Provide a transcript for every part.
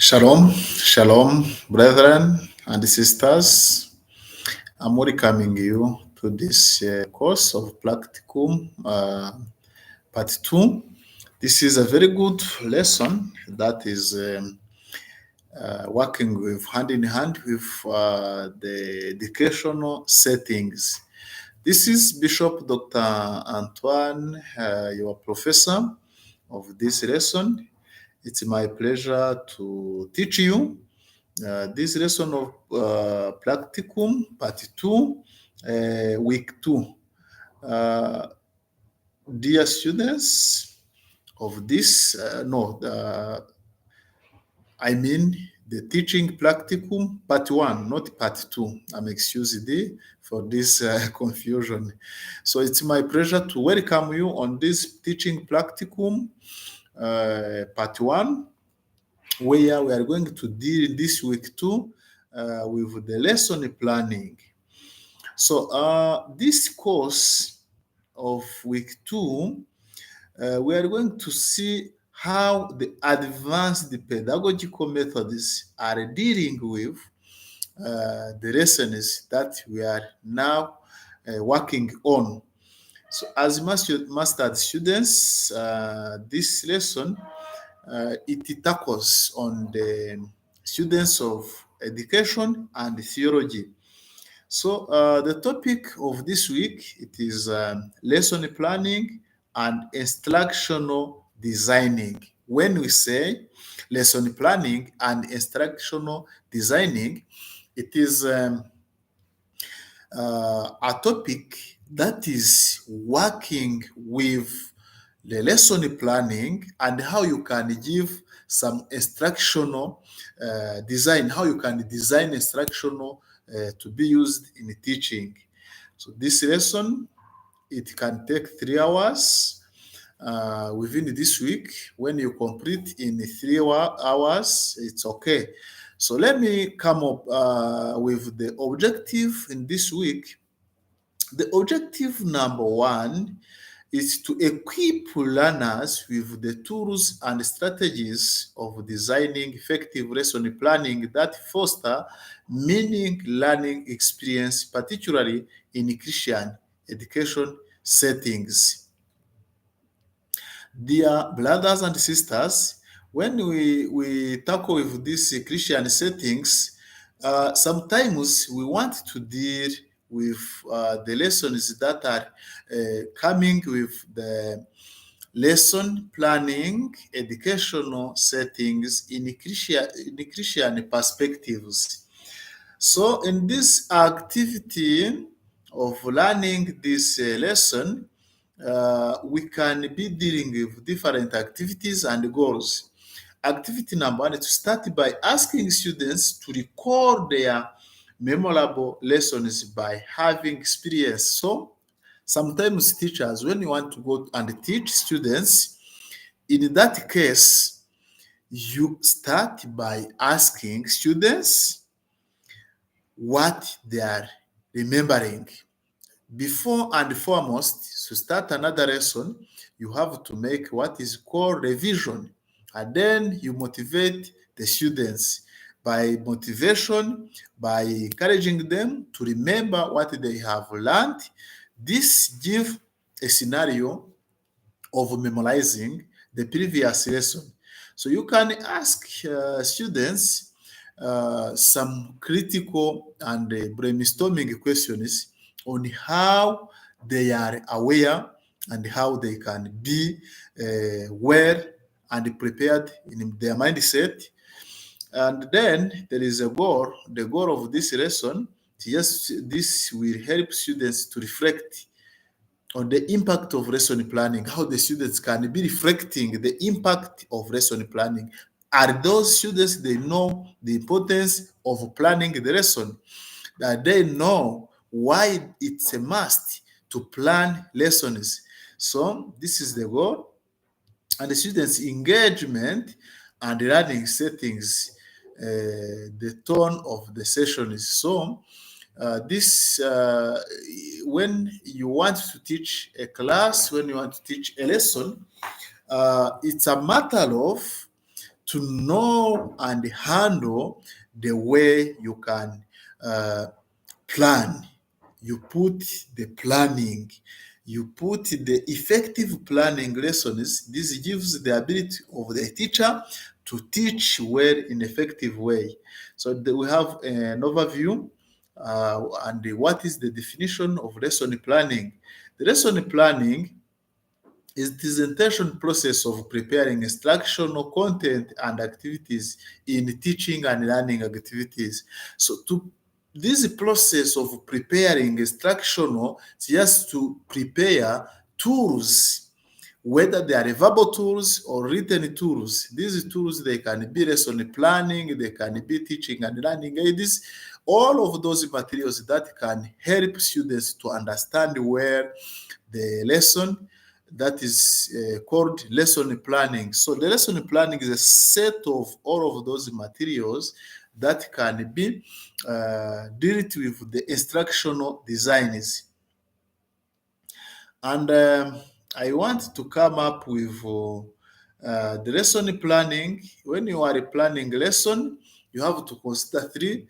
Shalom, shalom, brethren and sisters. I'm welcoming you to this course of Practicum Part 2. This is a very good lesson that is working with hand in hand with the educational settings. This is Bishop Dr. Antoine, your professor of this lesson. It's my pleasure to teach you this lesson of Practicum, Part 2, Week 2. Uh, Dear students of this, no, I mean the teaching Practicum, Part 1, not Part 2. I'm excused for this confusion. So it's my pleasure to welcome you on this teaching Practicum, Part 1, where we are going to deal this week too with the lesson planning. So this course of week 2, we are going to see how the advanced pedagogical methods are dealing with the lessons that we are now working on. So as mastered students, this lesson it tackles on the students of education and theology. So the topic of this week it is lesson planning and instructional designing. When we say lesson planning and instructional designing, it is a topic that is working with the lesson planning and how you can give some instructional design, how you can design instructional to be used in teaching. So this lesson, it can take 3 hours within this week. When you complete in 3 hours, it's okay. So let me come up with the objective in this week. The objective number one is to equip learners with the tools and strategies of designing effective lesson planning that foster meaning learning experience, particularly in Christian education settings. Dear brothers and sisters, when we tackle with these Christian settings, sometimes we want to deal with the lessons that are coming with the lesson planning, educational settings in Christian perspectives. So, in this activity of learning this lesson, we can be dealing with different activities and goals. Activity number one is to start by asking students to record their memorable lessons by having experience. So, sometimes teachers, when you want to go and teach students, in that case, you start by asking students what they are remembering. Before and foremost, to start another lesson, you have to make what is called revision. And then you motivate the students by motivation, by encouraging them to remember what they have learned. This gives a scenario of memorizing the previous lesson. So you can ask students some critical and brainstorming questions on how they are aware and how they can be well and prepared in their mindset. And then there is a goal. The goal of this lesson, yes, this will help students to reflect on the impact of lesson planning, how the students can be reflecting the impact of lesson planning. Are those students, they know the importance of planning the lesson, that they know why it's a must to plan lessons. So this is the goal. And the students' engagement and learning settings, the tone of the session is so this when you want to teach a class, when you want to teach a lesson, it's a matter of to know and handle the way you can uh, plan. You put the planning, you put the effective planning lessons. This gives the ability of the teacher to teach well in effective way. So we have an overview and what is the definition of lesson planning. The lesson planning is the intention process of preparing instructional content and activities in teaching and learning activities. So to this process of preparing instructional is just to prepare tools, whether they are verbal tools or written tools. These tools, they can be lesson planning, they can be teaching and learning aids, all of those materials that can help students to understand where the lesson, that is called lesson planning. So the lesson planning is a set of all of those materials that can be dealt with the instructional designs. And I want to come up with the lesson planning. When you are planning a lesson, you have to consider three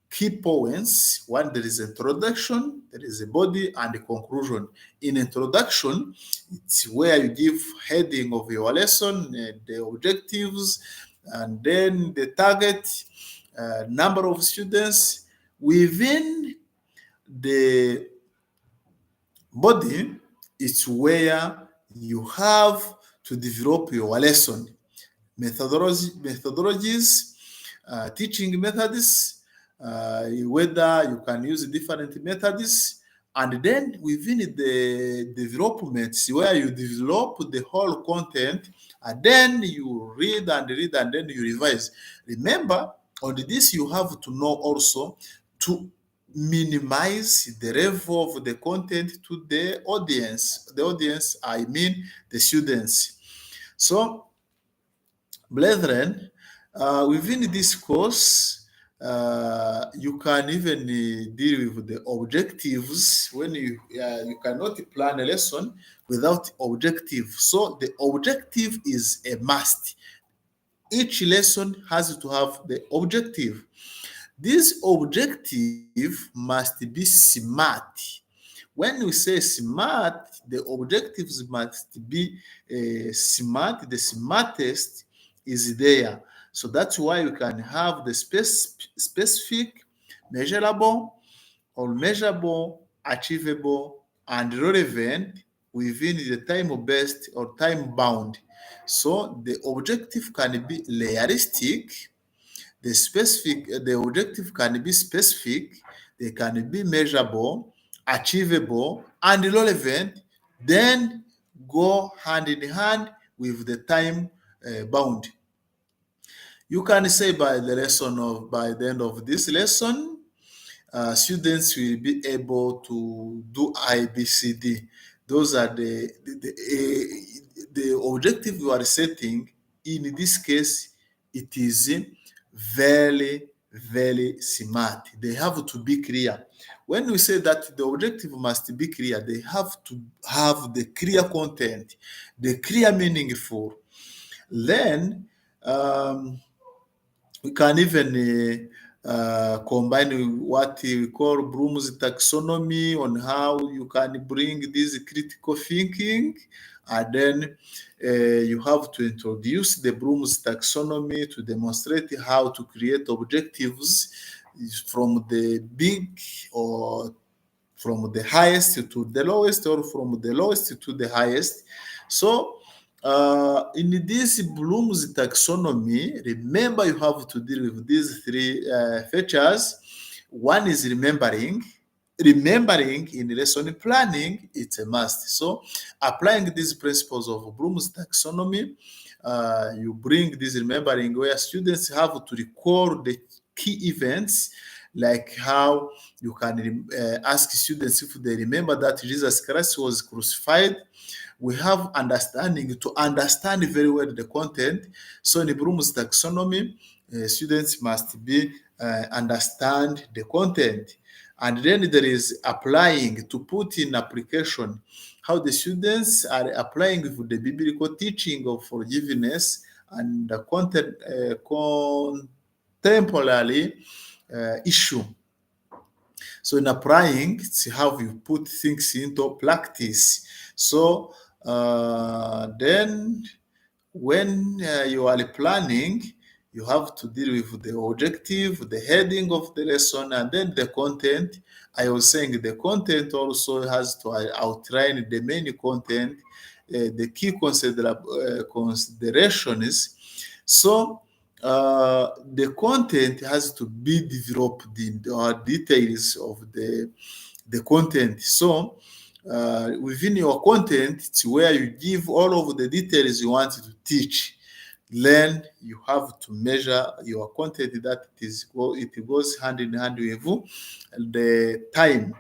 key points. One, there is introduction, there is a body, and a conclusion. In introduction, it's where you give heading of your lesson, the objectives, and then the target, number of students. Within the body, it's where you have to develop your lesson methodologies, teaching methods, whether you can use different methods, and then within the developments where you develop the whole content, and then you read and then you revise. Remember, on this you have to know also to minimize the level of the content to the audience. The audience, I mean the students. So brethren, within this course, you can even deal with the objectives. When you cannot plan a lesson without objective. So the objective is a must. Each lesson has to have the objective. This objective must be smart. When we say smart, the objectives must be smart. The smartest is there. So that's why you can have the specific, measurable, or measurable, achievable, and relevant within the time-based or time-bound. So the objective can be realistic, the objective can be specific, they can be measurable, achievable, and relevant, then go hand in hand with the time bound. You can say by the end of this lesson, students will be able to do IBCD. Those are the objective you are setting. In this case, it is very, very smart. They have to be clear. When we say that the objective must be clear, they have to have the clear content, the clear meaningful. Then we can even combine what we call Bloom's taxonomy on how you can bring this critical thinking, and then you have to introduce the Bloom's taxonomy to demonstrate how to create objectives from the big or from the highest to the lowest, or from the lowest to the highest. So in this Bloom's taxonomy, remember you have to deal with these three features. One is remembering. Remembering in lesson planning, it's a must. So applying these principles of Bloom's taxonomy, you bring this remembering where students have to recall the key events, like how you can ask students if they remember that Jesus Christ was crucified. We have understanding to understand very well the content. So in Bloom's taxonomy, students must be understand the content. And then there is applying, to put in application how the students are applying with the biblical teaching of forgiveness and the contemporary issue. So in applying, it's how you put things into practice. So then when you are planning, you have to deal with the objective, the heading of the lesson, and then the content. I was saying the content also has to outline the main content, the key considerations. So the content has to be developed in the details of the content. So within your content, it's where you give all of the details you want to teach. Then you have to measure your content that it goes hand in hand with the time.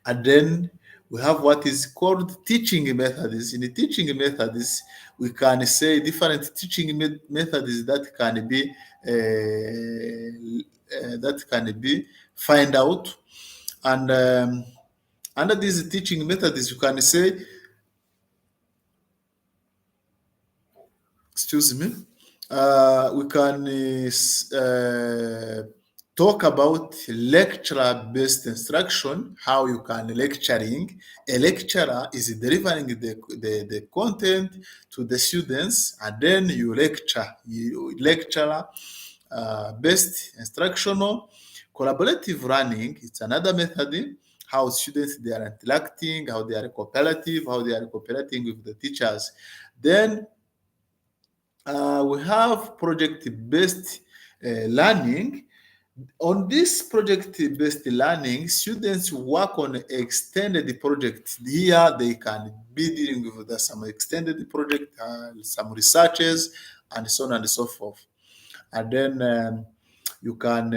And then we have what is called teaching methods. In the teaching methods, we can say different teaching methods that can be find out. And under these teaching methods, you can say, excuse me, we can talk about lecturer-based instruction, how you can lecturing. A lecturer is delivering the content to the students, and then you lecture. You lecturer based instructional. Collaborative learning, it's another method, how students they are interacting, how they are cooperative, how they are cooperating with the teachers. Then we have project-based learning. On this project-based learning, students work on extended projects. Here, they can be dealing with some extended project, some researches, and so on and so forth. And then you can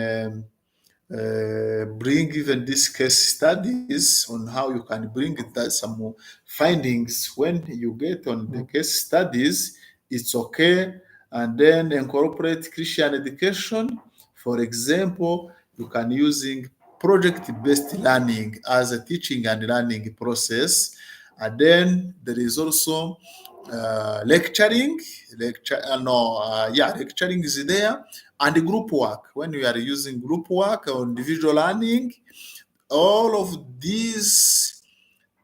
bring even these case studies on how you can bring that some findings. When you get on the case studies, it's okay, and then incorporate Christian education. For example, you can using project-based learning as a teaching and learning process. And then there is also lecturing. Lecturing is there, and the group work. When we are using group work or individual learning, all of these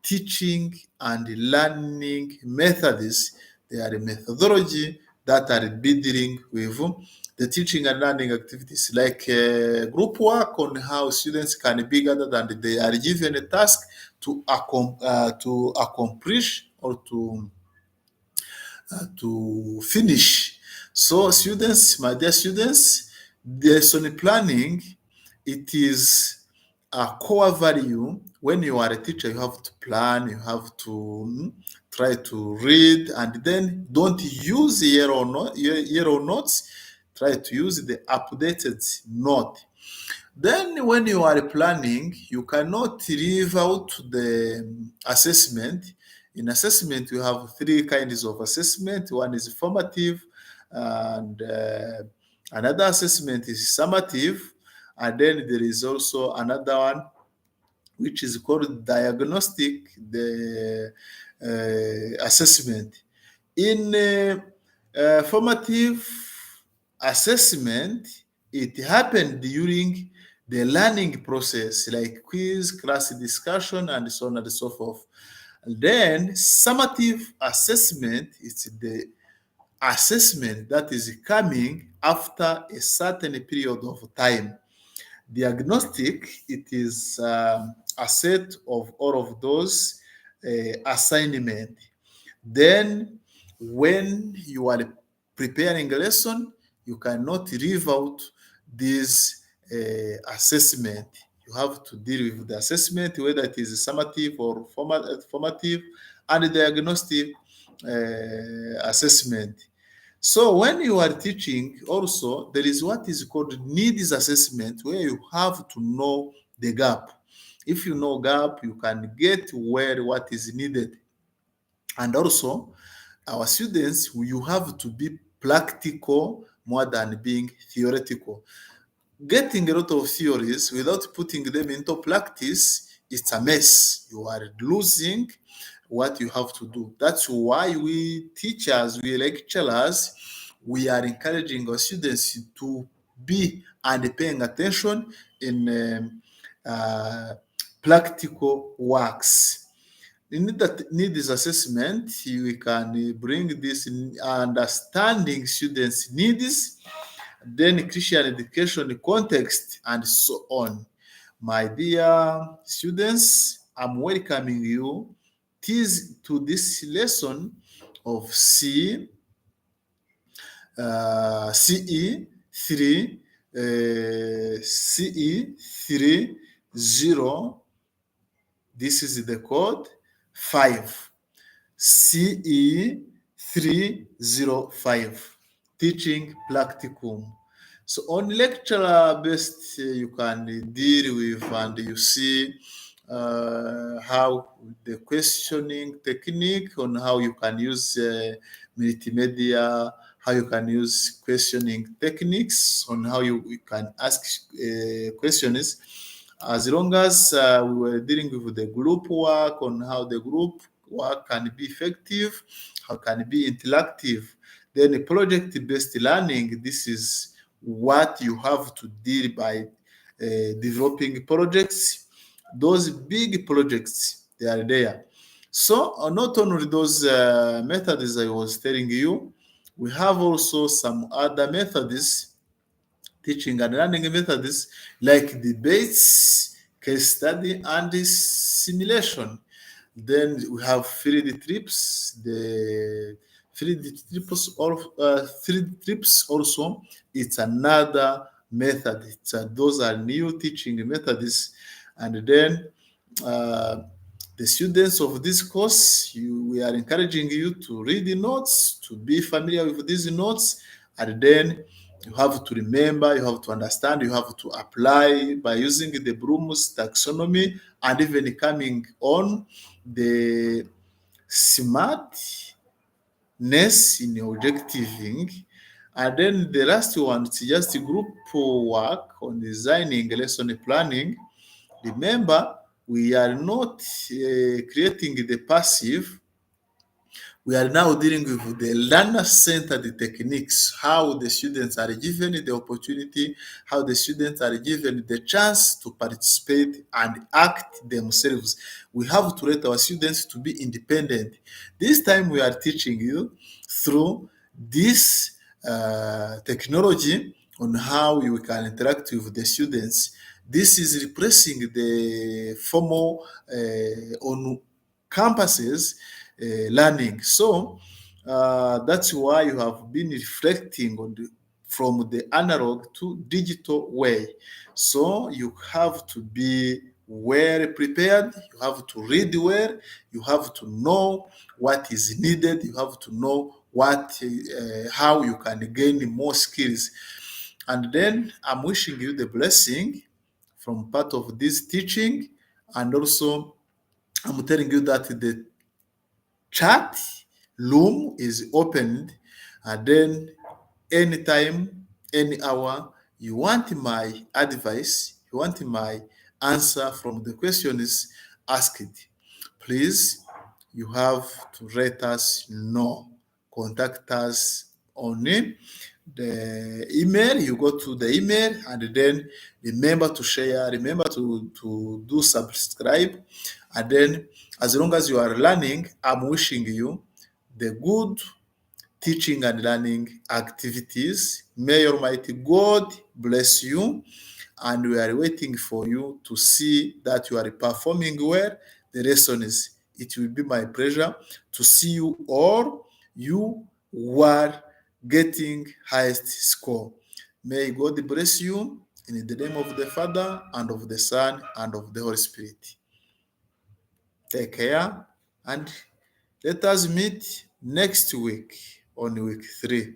teaching and learning methods, they are a methodology that are dealing with the teaching and learning activities, like group work on how students can be gathered and they are given a task to accomplish or to finish. So students, my dear students, the lesson planning, it is a core value. When you are a teacher, you have to plan, you have to try to read, and then don't use yellow notes, try to use the updated note. Then when you are planning, you cannot leave out the assessment. In assessment, you have three kinds of assessment. One is formative, and another assessment is summative, and then there is also another one which is called diagnostic assessment. In formative assessment, it happened during the learning process, like quiz, class discussion, and so on and so forth. And then summative assessment is the assessment that is coming after a certain period of time. Diagnostic, it is a set of all of those assignment. Then when you are preparing a lesson, you cannot leave out this assessment. You have to deal with the assessment, whether it is summative or formative, and diagnostic assessment. So when you are teaching, also there is what is called needs assessment, where you have to know the gap. If you know gap, you can get where what is needed. And also, our students, you have to be practical more than being theoretical. Getting a lot of theories without putting them into practice it's a mess. You are losing what you have to do. That's why we teachers, we lecturers, we are encouraging our students to be and paying attention in uh, practical works. In that needs assessment, we can bring this in understanding students' needs, then Christian education context, and so on. My dear students, I'm welcoming you to this lesson of CE 3 CE 30. This is the code 5. CE 305, teaching practicum. So on lecturer based, you can deal with and you see how the questioning technique, on how you can use multimedia, how you can use questioning techniques, on how you can ask questions. As long as we were dealing with the group work, on how the group work can be effective, how can it be interactive, then project-based learning, this is what you have to deal by developing projects. Those big projects, they are there. So not only those methods I was telling you, we have also some other methods, teaching and learning methods, like debates, case study, and simulation. Then we have field trips. The field trips also, it's another method. Those are new teaching methods. And then uh, the students of this course, we are encouraging you to read the notes, to be familiar with these notes, and then you have to remember, you have to understand, you have to apply by using the Bloom's taxonomy, and even coming on the smartness in your objectiving. And then the last one is just group work on designing lesson planning. Remember, we are not creating the passive. We are now dealing with the learner-centered techniques, how the students are given the opportunity, how the students are given the chance to participate and act themselves. We have to let our students to be independent. This time we are teaching you through this technology on how you can interact with the students. This is replacing the formal on campuses learning. So that's why you have been reflecting on from the analog to digital way. So you have to be well prepared. You have to read well. You have to know what is needed. You have to know how you can gain more skills. And then I'm wishing you the blessing from part of this teaching, and also I'm telling you that the chat room is opened, and then anytime, any hour, you want my advice, you want my answer from the questions asked, please, you have to let us know. Contact us on the email. You go to the email, and then remember to share, remember to do subscribe. And then, as long as you are learning, I'm wishing you the good teaching and learning activities. May Almighty God bless you, and we are waiting for you to see that you are performing well the lessons. It will be my pleasure to see you all, you who are getting highest score. May God bless you in the name of the Father, and of the Son, and of the Holy Spirit. Take care, and let us meet next week on week 3.